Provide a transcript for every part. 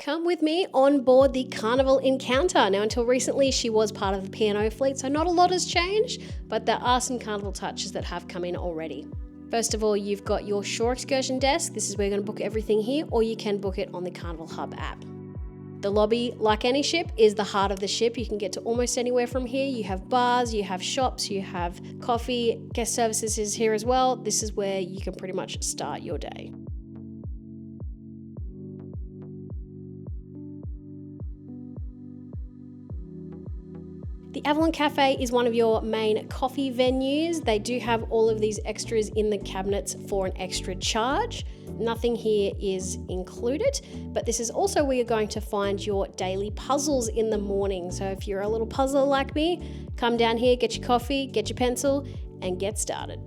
Come with me on board the Carnival Encounter. Now, until recently, she was part of the P&O fleet, so not a lot has changed, but there are some Carnival touches that have come in already. First of all, you've got your shore excursion desk. This is where you're going to book everything here, or you can book it on the Carnival Hub app. The lobby, like any ship, is the heart of the ship. You can get to almost anywhere from here. You have bars, you have shops, you have coffee, guest services is here as well. This is where you can pretty much start your day. The Avalon Cafe is one of your main coffee venues. They do have all of these extras in the cabinets for an extra charge. Nothing here is included, but this is also where you're going to find your daily puzzles in the morning. So if you're a little puzzler like me, come down here, get your coffee, get your pencil, and get started.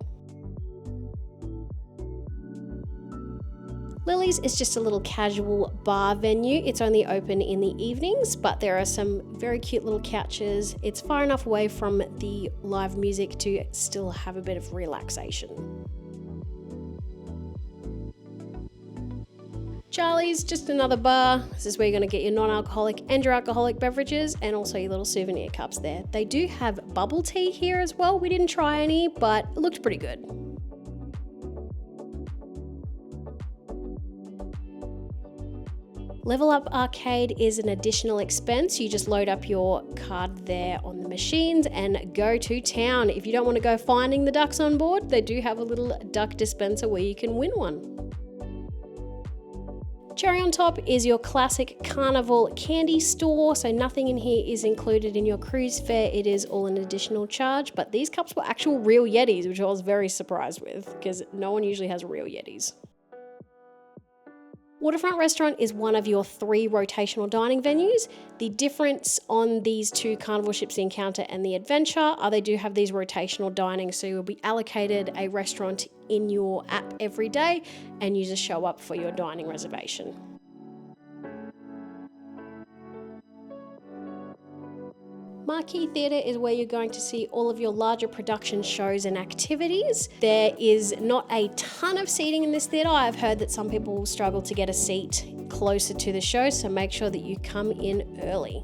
Lily's is just a little casual bar venue. It's only open in the evenings, but there are some very cute little couches. It's far enough away from the live music to still have a bit of relaxation. Charlie's, just another bar. This is where you're going to get your non-alcoholic and your alcoholic beverages, and also your little souvenir cups there. They do have bubble tea here as well. We didn't try any, but it looked pretty good. Level Up Arcade is an additional expense. You just load up your card there on the machines and go to town. If you don't want to go finding the ducks on board, they do have a little duck dispenser where you can win one. Cherry on top is your classic Carnival candy store, so nothing in here is included in your cruise fare. It is all an additional charge, but these cups were actual real Yetis, which I was very surprised with because no one usually has real Yetis. Waterfront Restaurant is one of your 3 rotational dining venues. The difference on these 2 Carnival ships, the Encounter and the Adventure, are they do have these rotational dining, so you'll be allocated a restaurant in your app every day and you just show up for your dining reservation. Marquee Theatre is where you're going to see all of your larger production shows and activities. There is not a ton of seating in this theatre. I've heard that some people will struggle to get a seat closer to the show, so make sure that you come in early.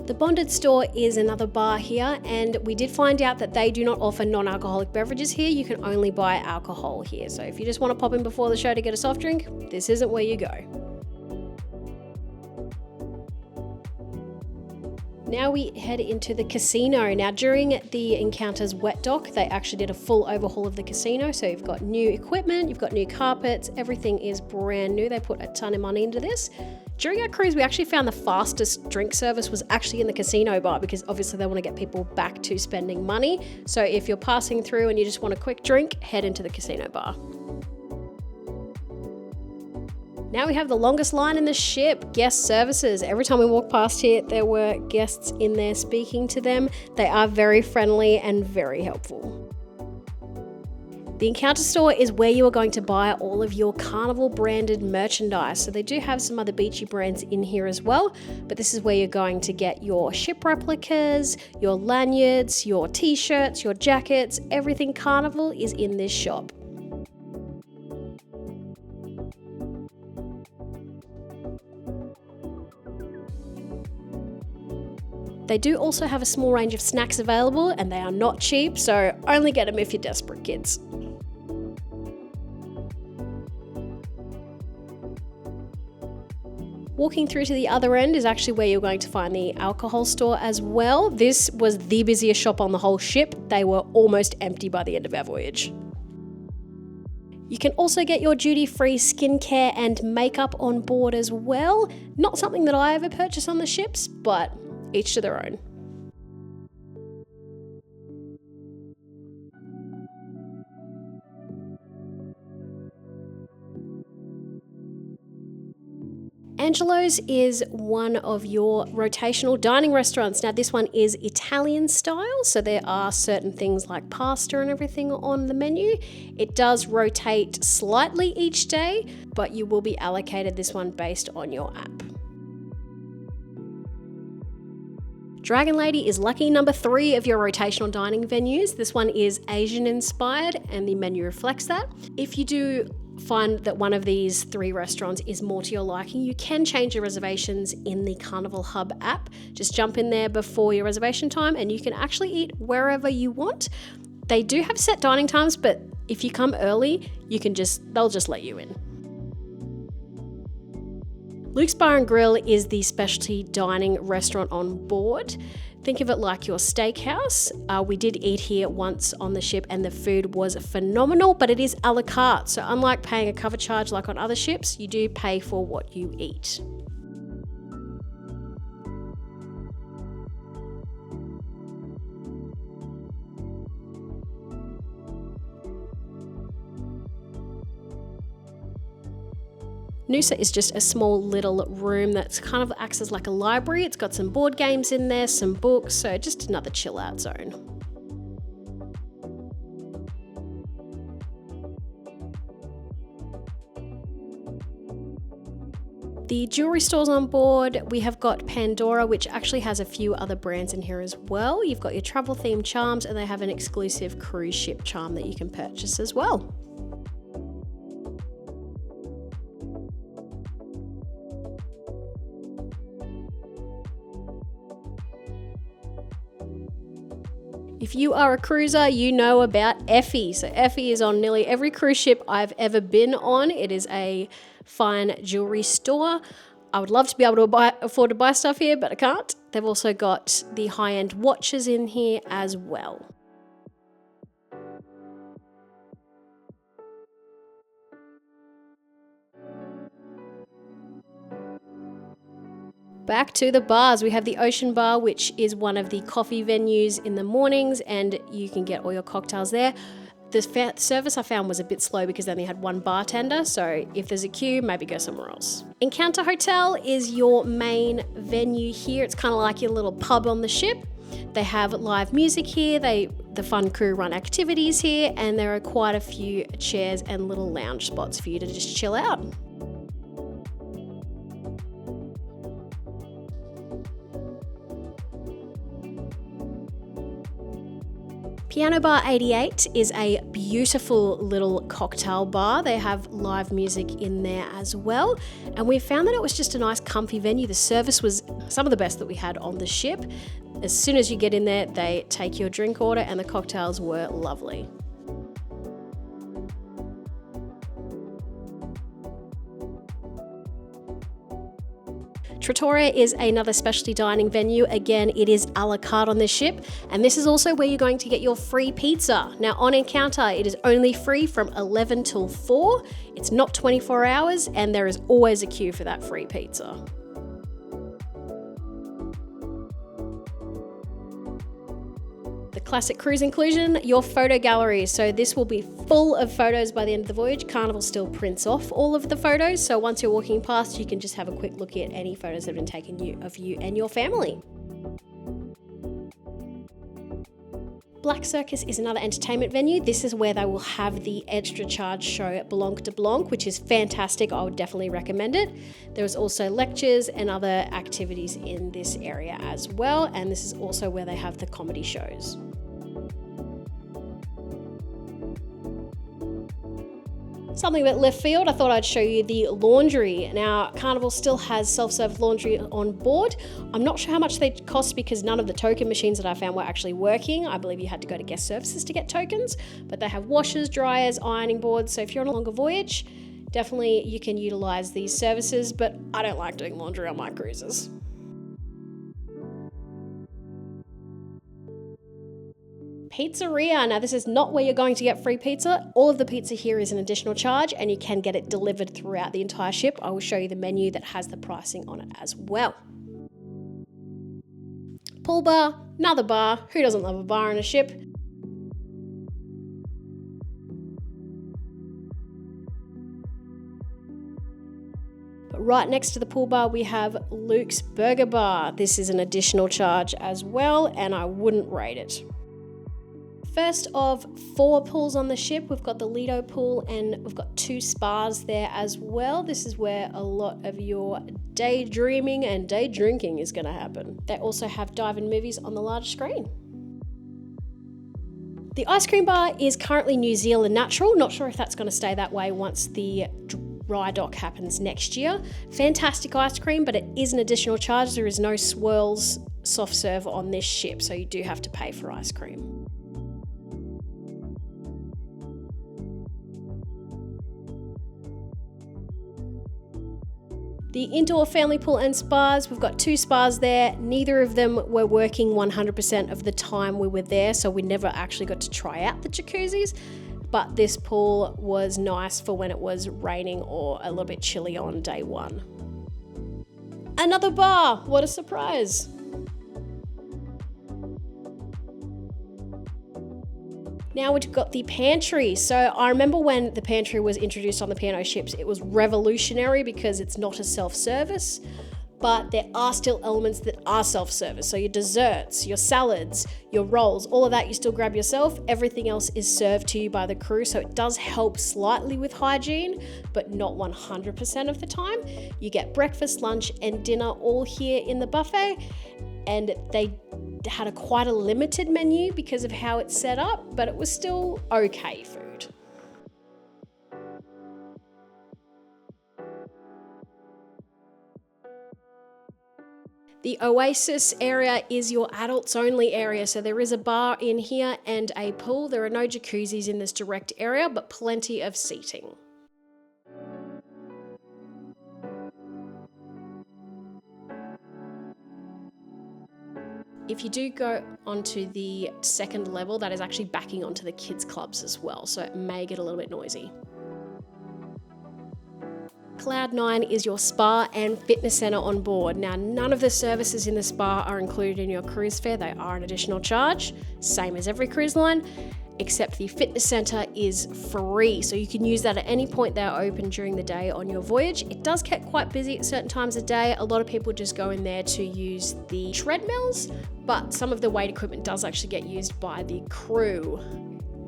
The Bonded store is another bar here, and we did find out that they do not offer non-alcoholic beverages here. You can only buy alcohol here. So if you just want to pop in before the show to get a soft drink, this isn't where you go. Now we head into the casino. Now during the Encounter's wet dock, they actually did a full overhaul of the casino. So you've got new equipment, you've got new carpets, everything is brand new. They put a ton of money into this. During our cruise, we actually found the fastest drink service was actually in the casino bar because obviously they want to get people back to spending money. So if you're passing through and you just want a quick drink, head into the casino bar. Now we have the longest line in the ship, guest services. Every time we walk past here, there were guests in there speaking to them. They are very friendly and very helpful. The Encounter store is where you are going to buy all of your Carnival branded merchandise. So they do have some other beachy brands in here as well, but this is where you're going to get your ship replicas, your lanyards, your t-shirts, your jackets, everything Carnival is in this shop. They do also have a small range of snacks available and they are not cheap, so only get them if you're desperate, kids. Walking through to the other end is actually where you're going to find the alcohol store as well. This was the busiest shop on the whole ship. They were almost empty by the end of our voyage. You can also get your duty-free skincare and makeup on board as well. Not something that I ever purchase on the ships, but each to their own. Angelo's is one of your rotational dining restaurants. Now this one is Italian style, so there are certain things like pasta and everything on the menu. It does rotate slightly each day, but you will be allocated this one based on your app. Dragon Lady is lucky number 3 of your rotational dining venues. This one is Asian inspired and the menu reflects that. If you do find that one of these 3 restaurants is more to your liking, you can change your reservations in the Carnival Hub app. Just jump in there before your reservation time and you can actually eat wherever you want. They do have set dining times, but if you come early, they'll just let you in. Luke's Bar and Grill is the specialty dining restaurant on board. Think of it like your steakhouse. We did eat here once on the ship and the food was phenomenal, but it is a la carte. So unlike paying a cover charge like on other ships, you do pay for what you eat. Noosa is just a small little room that's kind of acts as like a library. It's got some board games in there, some books, so just another chill out zone. The jewelry stores on board, we have got Pandora, which actually has a few other brands in here as well. You've got your travel themed charms and they have an exclusive cruise ship charm that you can purchase as well. If you are a cruiser, you know about Effie. So Effie is on nearly every cruise ship I've ever been on. It is a fine jewelry store. I would love to be able to afford to buy stuff here, but I can't. They've also got the high-end watches in here as well. Back to the bars, we have the Ocean Bar, which is one of the coffee venues in the mornings, and you can get all your cocktails there. The service I found was a bit slow because they only had one bartender, so if there's a queue, maybe go somewhere else. Encounter Hotel is your main venue here. It's kind of like your little pub on the ship. They have live music here, the fun crew run activities here, and there are quite a few chairs and little lounge spots for you to just chill out. Piano Bar 88 is a beautiful little cocktail bar. They have live music in there as well. And we found that it was just a nice comfy venue. The service was some of the best that we had on the ship. As soon as you get in there, they take your drink order and the cocktails were lovely. Trattoria is another specialty dining venue. Again, it is a la carte on this ship, and this is also where you're going to get your free pizza. Now on Encounter, it is only free from 11 till 4. It's not 24 hours, and there is always a queue for that free pizza. Classic cruise inclusion, your photo gallery. So this will be full of photos by the end of the voyage. Carnival still prints off all of the photos, so once you're walking past, you can just have a quick look at any photos that have been taken of you and your family. Black Circus is another entertainment venue. This is where they will have the extra charge show Blanc de Blanc, which is fantastic. I would definitely recommend it. There's also lectures and other activities in this area as well, and this is also where they have the comedy shows. Something that left field, I thought I'd show you the laundry. Now, Carnival still has self-serve laundry on board. I'm not sure how much they cost because none of the token machines that I found were actually working. I believe you had to go to guest services to get tokens, but they have washers, dryers, ironing boards. So if you're on a longer voyage, definitely you can utilize these services, but I don't like doing laundry on my cruises. Pizzeria. Now this is not where you're going to get free pizza. All of the pizza here is an additional charge and you can get it delivered throughout the entire ship. I will show you the menu that has the pricing on it as well. Pool bar, another bar. Who doesn't love a bar on a ship? But right next to the pool bar we have Luke's Burger Bar. This is an additional charge as well and I wouldn't rate it. First of 4 pools on the ship, we've got the Lido pool and we've got 2 spas there as well. This is where a lot of your daydreaming and day drinking is going to happen. They also have dive-in movies on the large screen. The ice cream bar is currently New Zealand natural. Not sure if that's going to stay that way once the dry dock happens next year. Fantastic ice cream, but it is an additional charge. There is no swirls soft serve on this ship, so you do have to pay for ice cream. The indoor family pool and spas, we've got 2 spas there. Neither of them were working 100% of the time we were there, so we never actually got to try out the jacuzzis. But this pool was nice for when it was raining or a little bit chilly on day 1. Another bar, what a surprise. Now we've got the pantry. So I remember when the pantry was introduced on the P&O ships, it was revolutionary because it's not a self-service, but there are still elements that are self-service. So your desserts, your salads, your rolls, all of that you still grab yourself. Everything else is served to you by the crew. So it does help slightly with hygiene, but not 100% of the time. You get breakfast, lunch, and dinner all here in the buffet. And they had quite a limited menu because of how it's set up, but it was still okay food. The Oasis area is your adults only area, so there is a bar in here and a pool. There are no jacuzzis in this direct area, but plenty of seating. If you do go onto the second level, that is actually backing onto the kids' clubs as well, so it may get a little bit noisy. Cloud 9 is your spa and fitness center on board. Now, none of the services in the spa are included in your cruise fare. They are an additional charge, same as every cruise line, except the fitness center is free. So you can use that at any point they are open during the day on your voyage. It does get quite busy at certain times of day. A lot of people just go in there to use the treadmills, but some of the weight equipment does actually get used by the crew.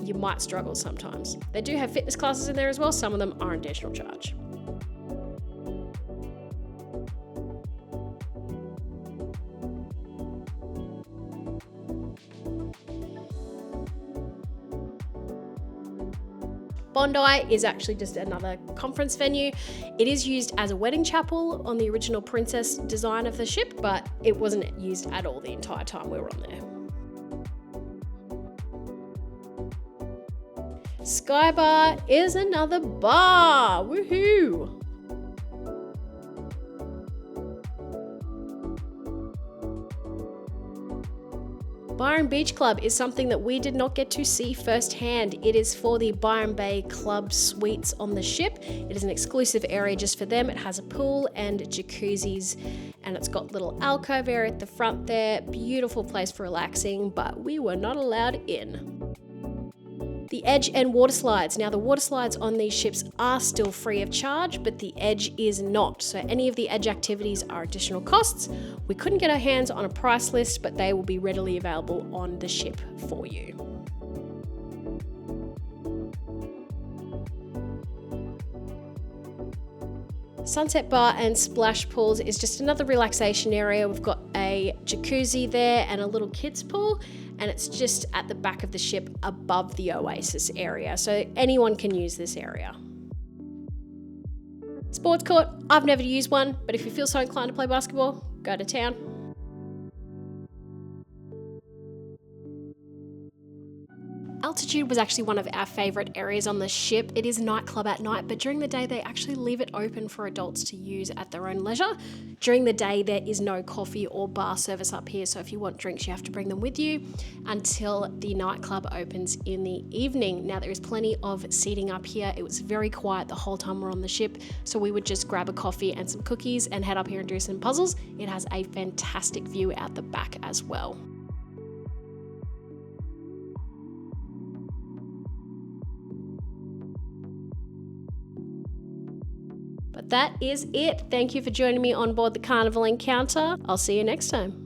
You might struggle sometimes. They do have fitness classes in there as well. Some of them are an additional charge. Bondi is actually just another conference venue. It is used as a wedding chapel on the original Princess design of the ship, but it wasn't used at all the entire time we were on there. Sky Bar is another bar. Woohoo! Byron Beach Club is something that we did not get to see firsthand. It is for the Byron Bay Club suites on the ship. It is an exclusive area just for them. It has a pool and jacuzzis, and it's got little alcove area at the front there. Beautiful place for relaxing, but we were not allowed in. The Edge and water slides. Now the water slides on these ships are still free of charge, but the Edge is not. So any of the Edge activities are additional costs. We couldn't get our hands on a price list, but they will be readily available on the ship for you. Sunset Bar and Splash Pools is just another relaxation area. We've got a jacuzzi there and a little kids pool, and it's just at the back of the ship above the Oasis area, so anyone can use this area. Sports court, I've never used one, but if you feel so inclined to play basketball, go to town. Altitude was actually one of our favourite areas on the ship. It is a nightclub at night, but during the day they actually leave it open for adults to use at their own leisure. During the day there is no coffee or bar service up here, so if you want drinks you have to bring them with you until the nightclub opens in the evening. Now there is plenty of seating up here. It was very quiet the whole time we're on the ship, so we would just grab a coffee and some cookies and head up here and do some puzzles. It has a fantastic view out the back as well. But that is it. Thank you for joining me on board the Carnival Encounter. I'll see you next time.